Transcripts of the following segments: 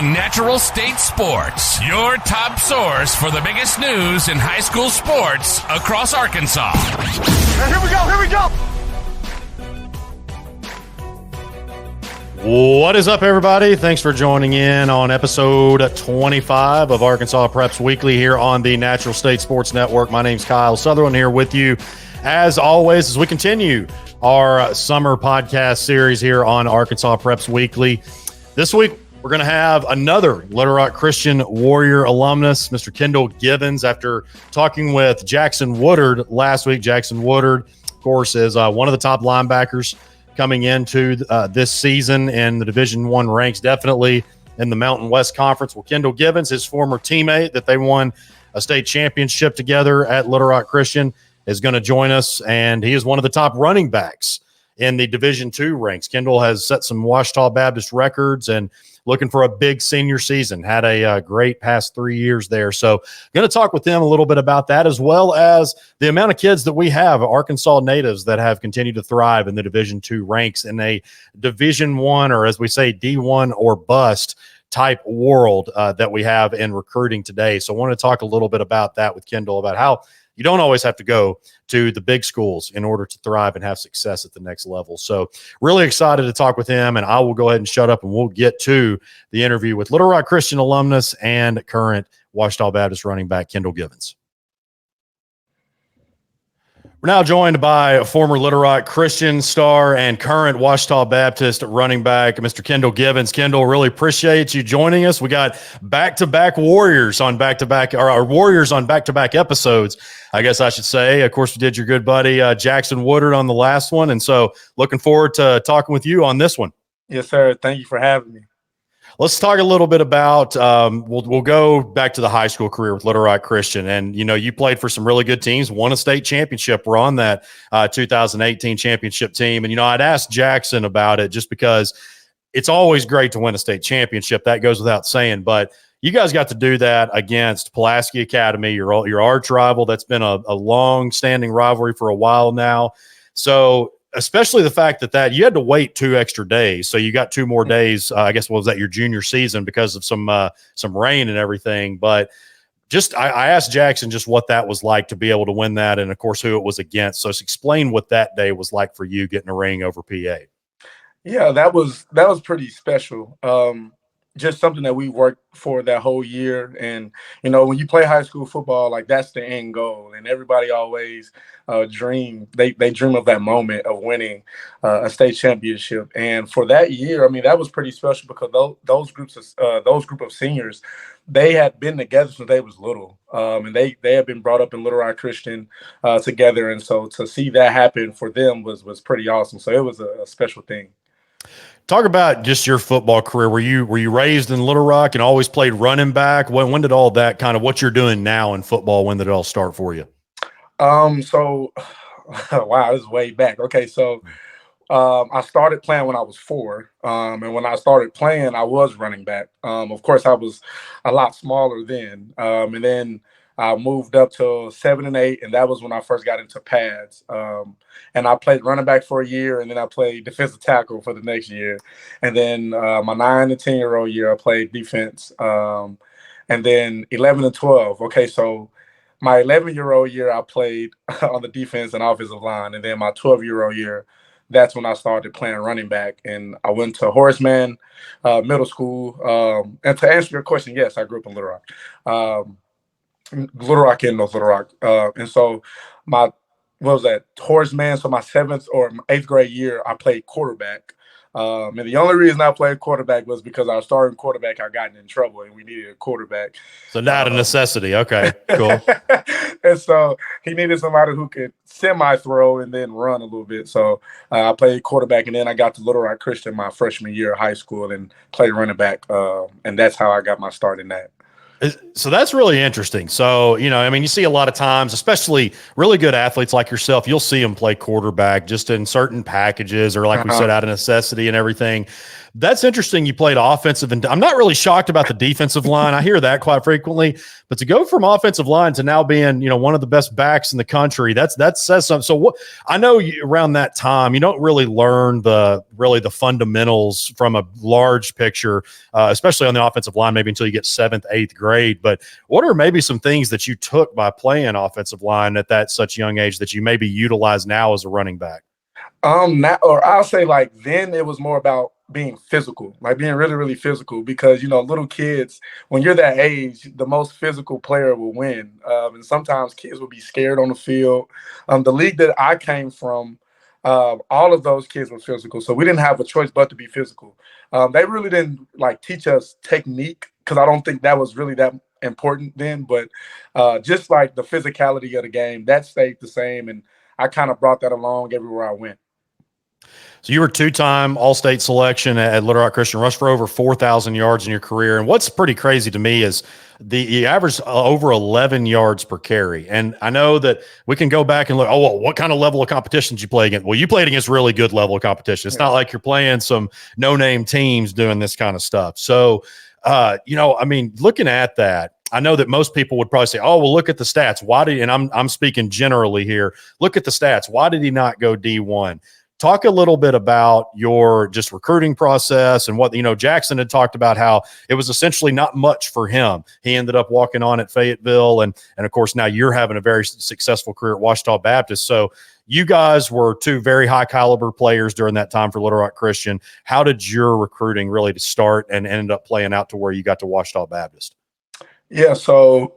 on Natural State Sports, your top source for the biggest news in high school sports across Arkansas. Here we go. What is up, everybody? Thanks for joining in on episode 25 of Arkansas Preps Weekly here on the Natural State Sports Network. My name's Kyle Sutherland here with you, as always, as we continue our summer podcast series here on Arkansas Preps Weekly. This week, we're going to have another Little Rock Christian Warrior alumnus, Mr. Kendel Givens. After talking with Jackson Woodard last week, Jackson Woodard, of course, is one of the top linebackers coming into this season in the Division I ranks, definitely in the Mountain West Conference. Well, Kendel Givens, his former teammate that they won a state championship together at Little Rock Christian, is going to join us, and he is one of the top running backs in the Division II ranks. Kendel has set some Ouachita Baptist records and looking for a big senior season. Had a great past 3 years there. So going to talk with them a little bit about that, as well as the amount of kids that we have, Arkansas natives, that have continued to thrive in the Division II ranks in a Division I, or as we say, D1 or bust type world that we have in recruiting today. So I want to talk a little bit about that with Kendel, about how you don't always have to go to the big schools in order to thrive and have success at the next level. So really excited to talk with him, and I will go ahead and shut up and we'll get to the interview with Little Rock Christian alumnus and current Ouachita Baptist running back Kendel Givens. We're now joined by former Little Rock Christian star and current Ouachita Baptist running back, Mr. Kendel Givens. Kendel, really appreciate you joining us. We got back-to-back Warriors on back-to-back, or our Warriors on back-to-back episodes, I guess I should say. Of course, we did your good buddy Jackson Woodard on the last one, and so looking forward to talking with you on this one. Yes, sir. Thank you for having me. Let's talk a little bit about we'll go back to the high school career with Little Rock Christian. And, you know, you played for some really good teams, won a state championship. We're on that 2018 championship team. And, you know, I'd asked Jackson about it just because it's always great to win a state championship. That goes without saying. But you guys got to do that against Pulaski Academy, your arch rival. That's been a long-standing rivalry for a while now. So especially the fact that you had to wait 2 extra days. So you got 2 more days, I guess, was that your junior season because of some rain and everything. But just I asked Jackson just what that was like to be able to win that, and, of course, who it was against. So explain what that day was like for you getting a ring over PA. Yeah, that was pretty special. Just something that we worked for that whole year. And, you know, when you play high school football, like, that's the end goal. And everybody always dream of that moment of winning a state championship. And for that year, I mean, that was pretty special because those group of seniors, they had been together since they was little. And they had been brought up in Little Rock Christian together. And so to see that happen for them was pretty awesome. So it was a special thing. Talk about just your football career. Were you raised in Little Rock and always played running back? When did all that kind of what you're doing now in football, when did it all start for you? So wow, this is way back. Okay, so I started playing when I was 4. And when I started playing, I was running back. Of course, I was a lot smaller then. And then I moved up to 7 and 8, and that was when I first got into pads. And I played running back for a year, and then I played defensive tackle for the next year. And then my 9 and 10-year-old year, I played defense. And then 11 and 12. Okay, so my 11-year-old year, I played on the defense and offensive line. And then my 12-year-old year, that's when I started playing running back. And I went to Horace Mann Middle School. And to answer your question, yes, I grew up in Little Rock. Little Rock and North Little Rock. And so Horace Mann, so my 7th or 8th grade year, I played quarterback. And the only reason I played quarterback was because our starting quarterback had gotten in trouble and we needed a quarterback. So not a necessity. Okay, cool. And so he needed somebody who could semi-throw and then run a little bit. So I played quarterback, and then I got to Little Rock Christian my freshman year of high school and played running back. And that's how I got my start in that. So that's really interesting. So, you know, I mean, you see a lot of times, especially really good athletes like yourself, you'll see them play quarterback just in certain packages or, like we said, out of necessity and everything. That's interesting. You played offensive, and I'm not really shocked about the defensive line. I hear that quite frequently, but to go from offensive line to now being, one of the best backs in the country, that says something. So what I know around that time, you don't really learn the fundamentals from a large picture, especially on the offensive line, maybe until you get 7th, 8th grade. But what are maybe some things that you took by playing offensive line at that such young age that you maybe utilize now as a running back? Or I'll say like then it was more about being physical, like being really, really physical because, little kids, when you're that age, the most physical player will win. And sometimes kids will be scared on the field. The league that I came from, all of those kids were physical. So we didn't have a choice but to be physical. They really didn't like teach us technique because I don't think that was really that important then. But just like the physicality of the game, that stayed the same. And I kind of brought that along everywhere I went. So you were 2-time All-State selection at Little Rock Christian, rushed for over 4,000 yards in your career. And what's pretty crazy to me is the average over 11 yards per carry. And I know that we can go back and look, what kind of level of competition did you play against? Well, you played against really good level of competition. It's not like you're playing some no-name teams doing this kind of stuff. So, looking at that, I know that most people would probably say, "Oh, well, look at the stats. Why did?" And I'm speaking generally here. Look at the stats. Why did he not go D1? Talk a little bit about your just recruiting process and what, Jackson had talked about how it was essentially not much for him. He ended up walking on at Fayetteville. And of course, now you're having a very successful career at Ouachita Baptist. So you guys were two very high caliber players during that time for Little Rock Christian. How did your recruiting really start and ended up playing out to where you got to Ouachita Baptist? Yeah, so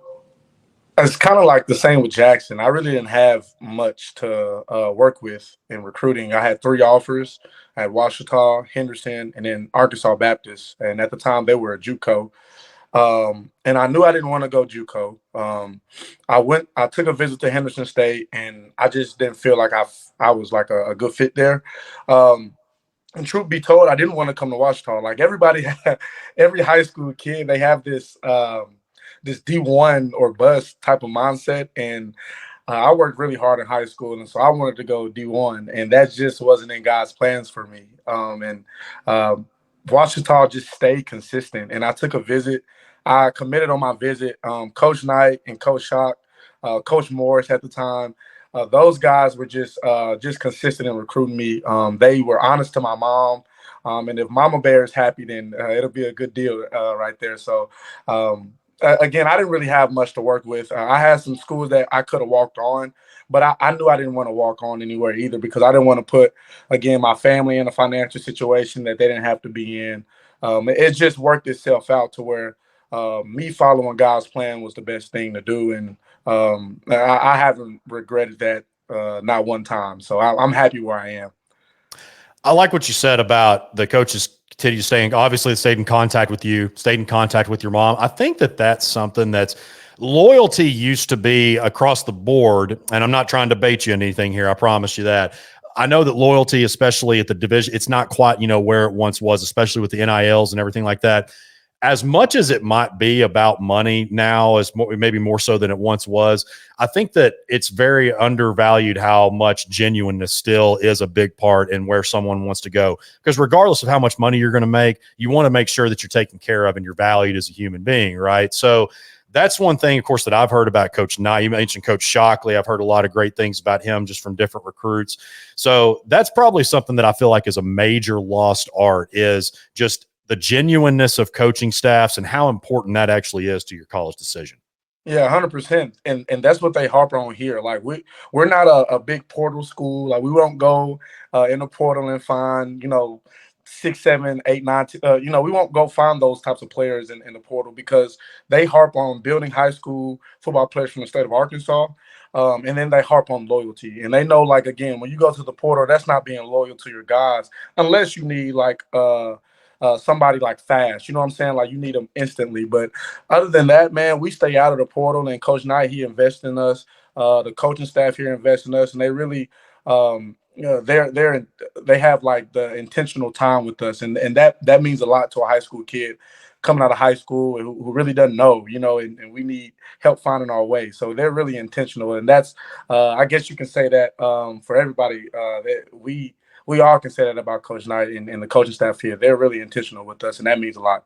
it's kind of like the same with Jackson. I really didn't have much to work with in recruiting. I had 3 offers. I had Ouachita, Henderson, and then Arkansas Baptist. And at the time, they were a JUCO. And I knew I didn't want to go JUCO. I took a visit to Henderson State, and I just didn't feel like I was like a good fit there. And truth be told, I didn't want to come to Ouachita. Like every high school kid, they have this this D1 or bust type of mindset. And I worked really hard in high school. And so I wanted to go D1. And that just wasn't in God's plans for me. Ouachita just stayed consistent. And I took a visit. I committed on my visit. Coach Knight and Coach Shock, Coach Morris at the time, those guys were just consistent in recruiting me. They were honest to my mom. And if Mama Bear is happy, then it'll be a good deal right there. So, again, I didn't really have much to work with. I had some schools that I could have walked on, but I knew I didn't want to walk on anywhere either because I didn't want to put, again, my family in a financial situation that they didn't have to be in. It just worked itself out to where me following God's plan was the best thing to do. And I haven't regretted that not one time. So I'm happy where I am. I like what you said about the coaches continue staying. Obviously, they stayed in contact with you, stayed in contact with your mom. I think that's something that's loyalty used to be across the board. And I'm not trying to bait you in anything here. I promise you that. I know that loyalty, especially at the division, it's not quite, where it once was, especially with the NILs and everything like that. As much as it might be about money now, maybe more so than it once was, I think that it's very undervalued how much genuineness still is a big part in where someone wants to go. Because regardless of how much money you're going to make, you want to make sure that you're taken care of and you're valued as a human being, right? So that's one thing, of course, that I've heard about Coach Nye. You mentioned Coach Shockley. I've heard a lot of great things about him just from different recruits. So that's probably something that I feel like is a major lost art, is just the genuineness of coaching staffs and how important that actually is to your college decision. Yeah, 100%. And that's what they harp on here. Like we're not a big portal school. Like we won't go in the portal and find, 6, 7, 8, 9, we won't go find those types of players in the portal because they harp on building high school football players from the state of Arkansas. And then they harp on loyalty. And they know, like, again, when you go to the portal, that's not being loyal to your guys unless you need like somebody like fast, you know what I'm saying? Like you need them instantly. But other than that, man, we stay out of the portal. And Coach Knight, he invests in us. The coaching staff here invests in us, and they really, they have like the intentional time with us, and that means a lot to a high school kid coming out of high school who really doesn't know, and we need help finding our way. So they're really intentional, and that's I guess you can say that for everybody that we all can say that about Coach Knight and the coaching staff here. They're really intentional with us, and that means a lot.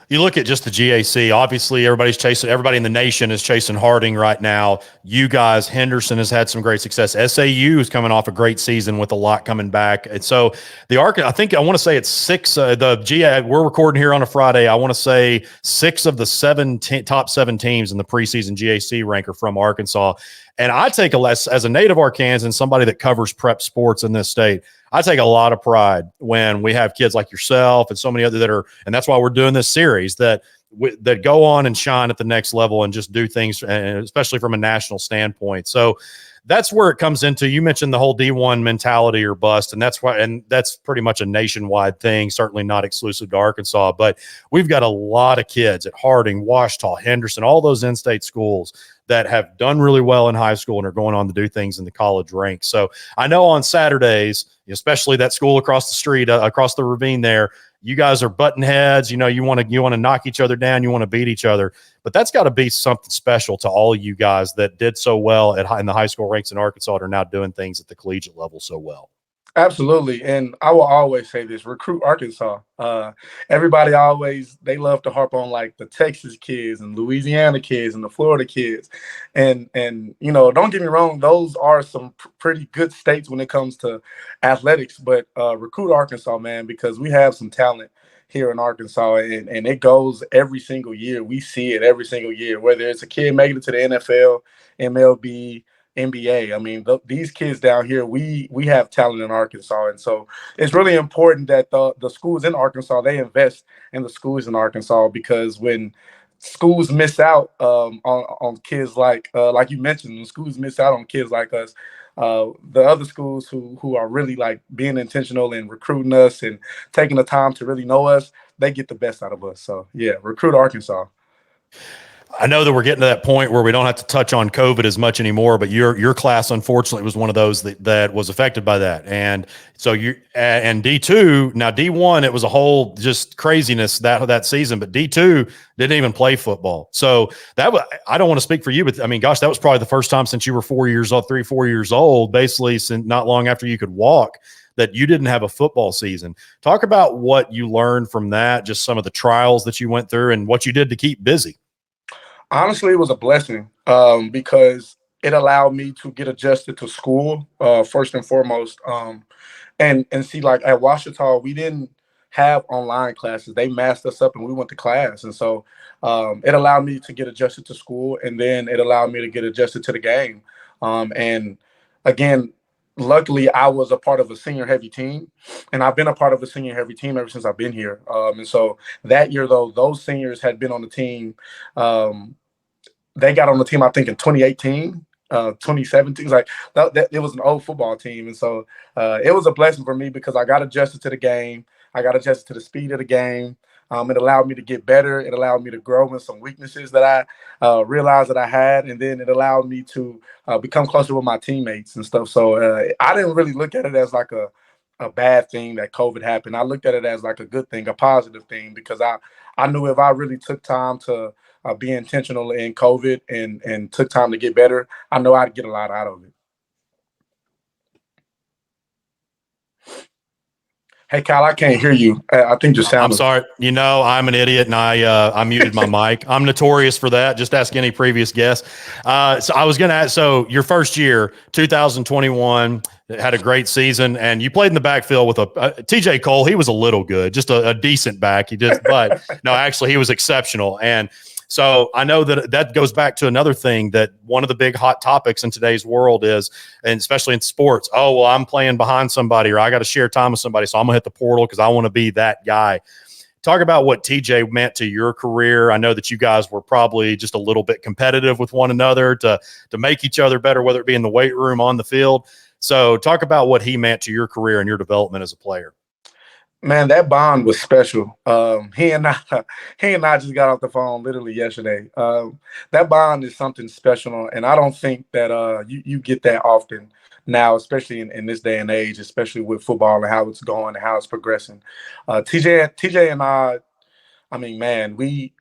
You look at just the GAC, obviously everybody in the nation is chasing Harding right now. You guys, Henderson has had some great success. SAU is coming off a great season with a lot coming back. And so I think I want to say it's six, we're recording here on a Friday. I want to say 6 of the top 7 teams in the preseason GAC rank are from Arkansas. And I take as a native Arkansan, somebody that covers prep sports in this state, I take a lot of pride when we have kids like yourself and so many other and that's why we're doing this series that go on and shine at the next level and just do things, especially from a national standpoint. So that's where it comes into. You mentioned the whole D1 mentality or bust, and that's pretty much a nationwide thing, certainly not exclusive to Arkansas. But we've got a lot of kids at Harding, Ouachita, Henderson, all those in-state schools that have done really well in high school and are going on to do things in the college ranks. So I know on Saturdays, especially that school across the street, across the ravine there, you guys are button heads. You want to knock each other down. You want to beat each other. But that's got to be something special to all you guys that did so well in the high school ranks in Arkansas and are now doing things at the collegiate level so well. Absolutely. And I will always say this, recruit Arkansas. Everybody they love to harp on like the Texas kids and Louisiana kids and the Florida kids. And don't get me wrong, those are some pretty good states when it comes to athletics, but recruit Arkansas, man, because we have some talent here in Arkansas, and it goes every single year. We see it every single year, whether it's a kid making it to the NFL, MLB, NBA. I mean, these kids down here, we have talent in Arkansas. And so it's really important that the schools in Arkansas, they invest in the schools in Arkansas, because when schools miss out on kids like you mentioned, when schools miss out on kids like us, the other schools who are really like being intentional and recruiting us and taking the time to really know us, they get the best out of us. So yeah, recruit Arkansas. I know that we're getting to that point where we don't have to touch on COVID as much anymore, but your class, unfortunately, was one of those that was affected by that. And so and D2, now D1, it was a whole just craziness that season, but D2 didn't even play football. So I don't want to speak for you, but I mean, gosh, that was probably the first time since you were 4 years old, basically since not long after you could walk, that you didn't have a football season. Talk about what you learned from that, just some of the trials that you went through and what you did to keep busy. Honestly, it was a blessing because it allowed me to get adjusted to school first and foremost. And see, like at Ouachita, we didn't have online classes. They masked us up and we went to class. And so it allowed me to get adjusted to school, and then it allowed me to get adjusted to the game. And again, luckily, I was a part of a senior-heavy team, and I've been a part of a senior-heavy team ever since I've been here. And so that year, though, those seniors had been on the team. They got on the team, I think, in 2018, 2017. Like it was an old football team. And so it was a blessing for me because I got adjusted to the game. I got adjusted to the speed of the game. It allowed me to get better. It allowed me to grow in some weaknesses that I realized that I had. And then it allowed me to become closer with my teammates and stuff. So I didn't really look at it as like a bad thing that COVID happened. I looked at it as like a good thing, a positive thing, because I knew if I really took time to be intentional in COVID and took time to get better, I know I'd get a lot out of it. Hey, Kyle, I can't hear you. I think your sound. I'm sorry. I'm an idiot, and I muted my mic. I'm notorious for that. Just ask any previous guest. So I was going to ask, so your first year, 2021, had a great season, and you played in the backfield with TJ Cole. He was a little good, just a decent back. But no, actually, he was exceptional. And so I know that goes back to another thing, that one of the big hot topics in today's world is, and especially in sports, oh, well, I'm playing behind somebody, or I got to share time with somebody, so I'm going to hit the portal because I want to be that guy. Talk about what TJ meant to your career. I know that you guys were probably just a little bit competitive with one another to make each other better, whether it be in the weight room, on the field. So talk about what he meant to your career and your development as a player. Man, that bond was special. He and I just got off the phone literally yesterday. That bond is something special, and I don't think that you get that often now, especially in this day and age, especially with football and how it's going and how it's progressing. TJ and I mean, man, we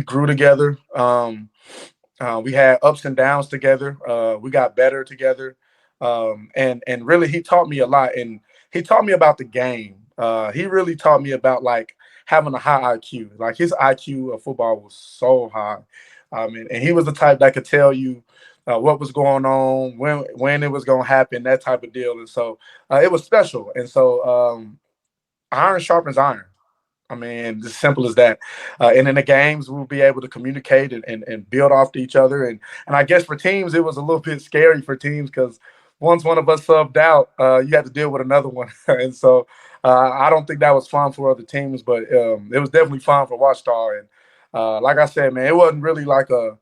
grew together. We had ups and downs together. We got better together, and really, he taught me a lot. And he taught me about the game. He really taught me about like having a high IQ. Like his IQ of football was so high. And he was the type that could tell you what was going on, when it was going to happen, that type of deal. And so it was special. And so iron sharpens iron. I mean, as simple as that. And in the games, we'll be able to communicate and build off to each other. And I guess for teams, it was a little bit scary for teams because once one of us subbed out, you had to deal with another one. And so I don't think that was fun for other teams, but it was definitely fun for Ouachita. And like I said, man, it wasn't really like a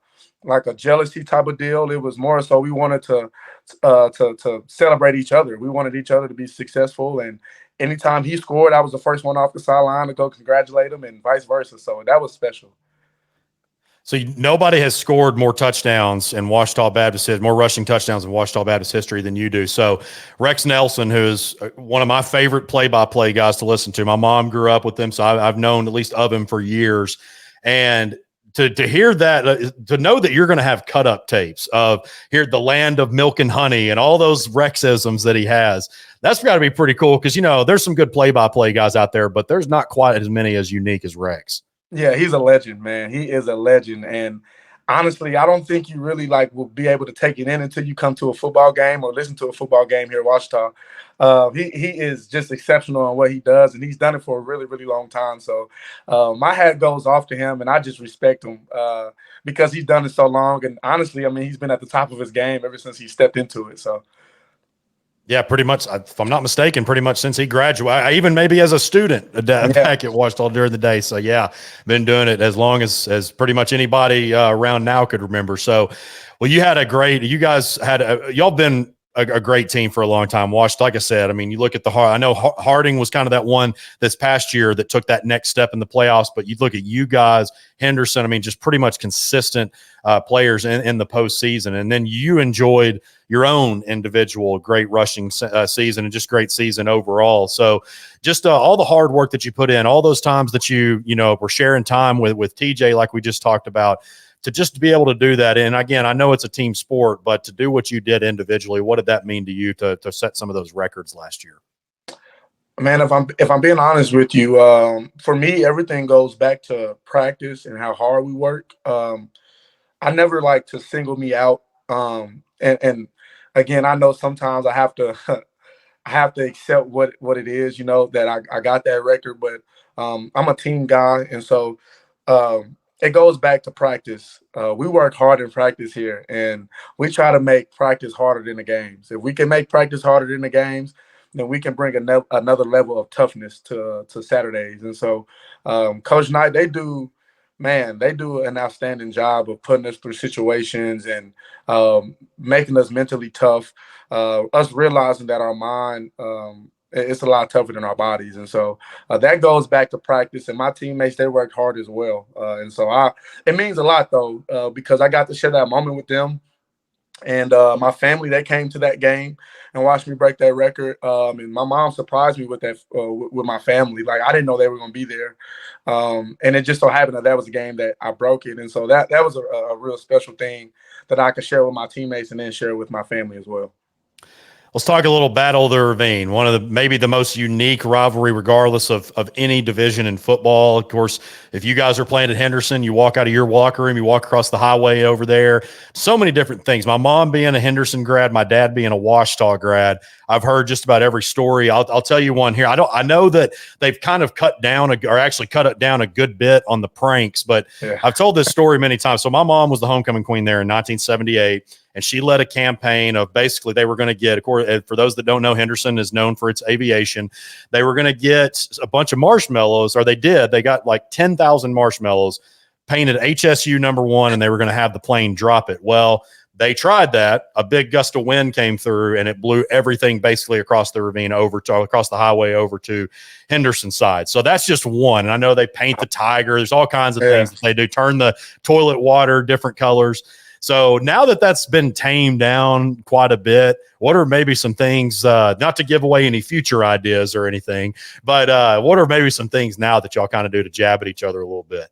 jealousy type of deal. It was more so we wanted to celebrate each other. We wanted each other to be successful, and anytime he scored, I was the first one off the sideline to go congratulate him, and vice versa. So that was special. So nobody has scored more touchdowns in Ouachita Baptist, more rushing touchdowns in Ouachita Baptist history than you do. So Rex Nelson, who's one of my favorite play-by-play guys to listen to. My mom grew up with him, so I've known at least of him for years. And to hear that, to know that you're going to have cut-up tapes of here, the land of milk and honey and all those Rexisms that he has, that's got to be pretty cool because, there's some good play-by-play guys out there, but there's not quite as many as unique as Rex. Yeah, he's a legend, man. He is a legend. And honestly, I don't think you really will be able to take it in until you come to a football game or listen to a football game here at Ouachita. He is just exceptional on what he does, and he's done it for a really, really long time. So my hat goes off to him, and I just respect him because he's done it so long. And honestly, I mean, he's been at the top of his game ever since he stepped into it. So. Yeah, pretty much. If I'm not mistaken, pretty much since he graduated, even maybe as a student back at Ouachita during the day. So yeah, been doing it as long as pretty much anybody around now could remember. So, well, y'all been a great team for a long time. Ouachita, like I said, I mean, you look at I know Harding was kind of that one this past year that took that next step in the playoffs, but you look at you guys, Henderson, I mean, just pretty much consistent players in the postseason. And then you enjoyed your own individual great rushing season and just great season overall. So just all the hard work that you put in, all those times that you were sharing time with TJ, like we just talked about, to just be able to do that. And again, I know it's a team sport, but to do what you did individually, what did that mean to you to set some of those records last year? Man, if I'm being honest with you, for me, everything goes back to practice and how hard we work. I never like to single me out. And again, I know sometimes I have to accept what it is, that I got that record, but I'm a team guy. And so it goes back to practice. We work hard in practice here, and we try to make practice harder than the games. If we can make practice harder than the games, then we can bring another level of toughness to Saturdays. And so Coach Knight, they do an outstanding job of putting us through situations and making us mentally tough, us realizing that our mind it's a lot tougher than our bodies. And so that goes back to practice, and my teammates, they worked hard as well. And so it means a lot, though, because I got to share that moment with them. And my family, they came to that game and watched me break that record. And my mom surprised me with that, with my family. Like, I didn't know they were going to be there. And it just so happened that was a game that I broke it. And so that was a real special thing that I could share with my teammates and then share with my family as well. Let's talk a little Battle of the Ravine, one of maybe the most unique rivalry regardless of any division in football. Of course, if you guys are playing at Henderson, you walk out of your locker room, you walk across the highway over there. So many different things. My mom being a Henderson grad, my dad being a Ouachita grad, I've heard just about every story. I'll tell you one here. I know that they've kind of cut it down a good bit on the pranks, but yeah. I've told this story many times. So my mom was the homecoming queen there in 1978. And she led a campaign of basically they were going to get, for those that don't know, Henderson is known for its aviation. They were going to get a bunch of marshmallows, or they did. They got like 10,000 marshmallows, painted HSU #1, and they were going to have the plane drop it. Well, they tried that. A big gust of wind came through, and it blew everything basically across the ravine across the highway over to Henderson's side. So that's just one. And I know they paint the tiger. There's all kinds of things that they do. Turn the toilet water different colors. So now that that's been tamed down quite a bit, what are maybe some things, not to give away any future ideas or anything, but what are maybe some things now that y'all kind of do to jab at each other a little bit?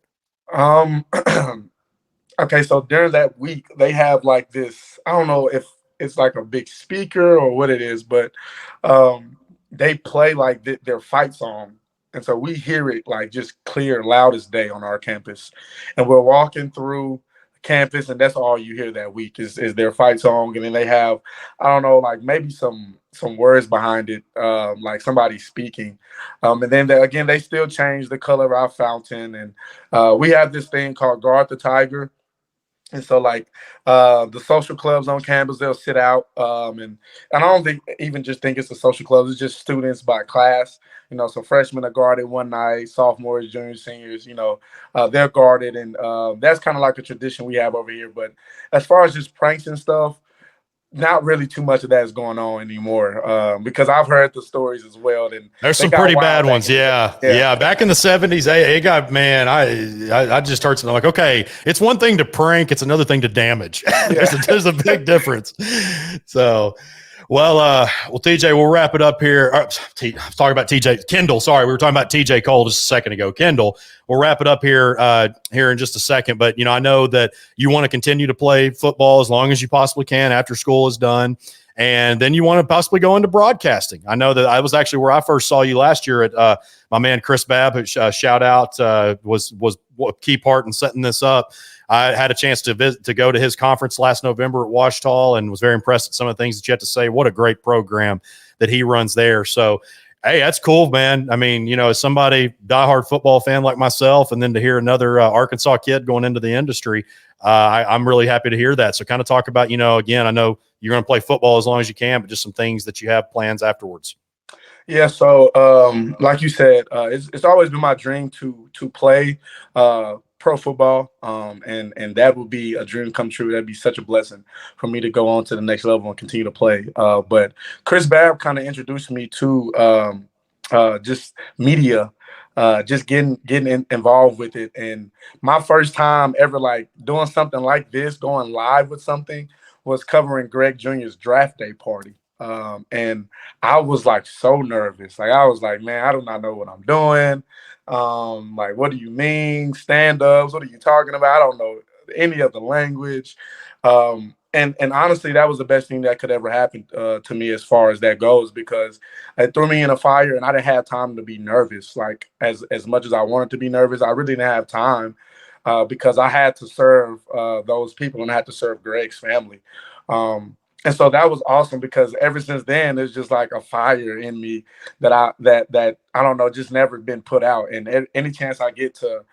Okay, so during that week, they have like this, I don't know if it's like a big speaker or what it is, but they play like their fight song. And so we hear it like just clear, loud as day on our campus. And we're walking through campus, and that's all you hear that week is their fight song. And then they have, I don't know, like maybe some words behind it, like somebody speaking. And then again, they still change the color of our fountain. And we have this thing called Guard the Tiger. And so, like, the social clubs on campus, they'll sit out. And I don't think it's the social clubs. It's just students by class. So freshmen are guarded one night, sophomores, juniors, seniors, they're guarded. And that's kind of like a tradition we have over here. But as far as just pranks and stuff, not really too much of that is going on anymore, because I've heard the stories as well. And there's some pretty bad ones. Yeah. Back in the 70s, it got, man, I just heard something like, okay, it's one thing to prank. It's another thing to damage. There's a big difference. So, well, TJ, we'll wrap it up here. I was talking about TJ Kendel. Sorry, we were talking about TJ Cole just a second ago. Kendel, we'll wrap it up here in just a second. But I know that you want to continue to play football as long as you possibly can after school is done, and then you want to possibly go into broadcasting. I know that I was actually where I first saw you last year at my man Chris Babb, who shout out was a key part in setting this up. I had a chance to go to his conference last November at Ouachita and was very impressed with some of the things that you had to say. What a great program that he runs there. So, hey, that's cool, man. I mean, as somebody diehard football fan like myself, and then to hear another Arkansas kid going into the industry, I'm really happy to hear that. So kind of talk about, again, I know you're going to play football as long as you can, but just some things that you have plans afterwards. Yeah, so like you said, it's always been my dream to play pro football, and that would be a dream come true. That'd be such a blessing for me to go on to the next level and continue to play. But Chris Babb kind of introduced me to just media, just getting involved with it. And my first time ever like doing something like this, going live with something, was covering Greg Jr.'s draft day party. And I was like so nervous. Like I was like, man, I do not know what I'm doing. Like, what do you mean? Stand-ups? What are you talking about? I don't know any of the language. And honestly, that was the best thing that could ever happen to me as far as that goes, because it threw me in a fire and I didn't have time to be nervous. Like as much as I wanted to be nervous, I really didn't have time because I had to serve those people and I had to serve Greg's family. And so that was awesome, because ever since then, there's just like a fire in me that I don't know, just never been put out. And any chance I get to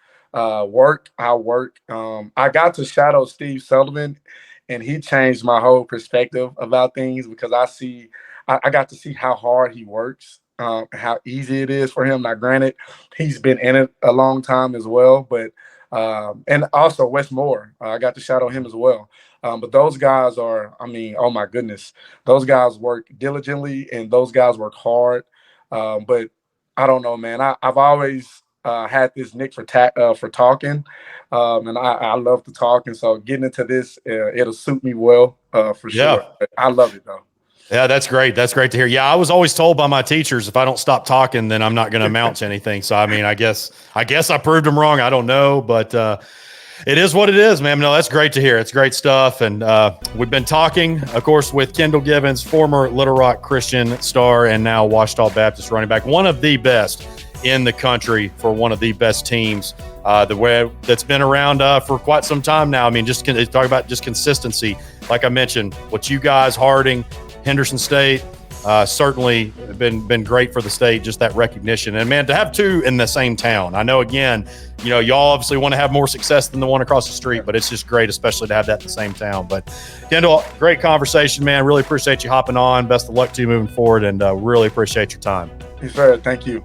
work, I'll work. I got to shadow Steve Sutherland, and he changed my whole perspective about things, because I got to see how hard he works, how easy it is for him. Now, granted, he's been in it a long time as well, but and also Wes Moore, I got to shadow him as well. But those guys are, I mean, oh my goodness, those guys work diligently and those guys work hard. But I don't know, man. I've always had this nick for talking, and I love to talk. And so getting into this, it'll suit me well for sure. But I love it though. Yeah, that's great. That's great to hear. Yeah, I was always told by my teachers, if I don't stop talking, then I'm not going to amount to anything. So, I mean, I guess I proved them wrong. I don't know, but it is what it is, man. No, that's great to hear. It's great stuff. And we've been talking, of course, with Kendel Givens, former Little Rock Christian star and now Ouachita Baptist running back, one of the best in the country for one of the best teams that's been around for quite some time now. I mean, just talk about just consistency. Like I mentioned, what you guys, Harding, Henderson State, certainly been great for the state, just that recognition. And, man, to have two in the same town. I know, again, y'all obviously want to have more success than the one across the street, but it's just great, especially to have that in the same town. But, Kendel, great conversation, man. Really appreciate you hopping on. Best of luck to you moving forward, and really appreciate your time. Yes, sir. Thank you.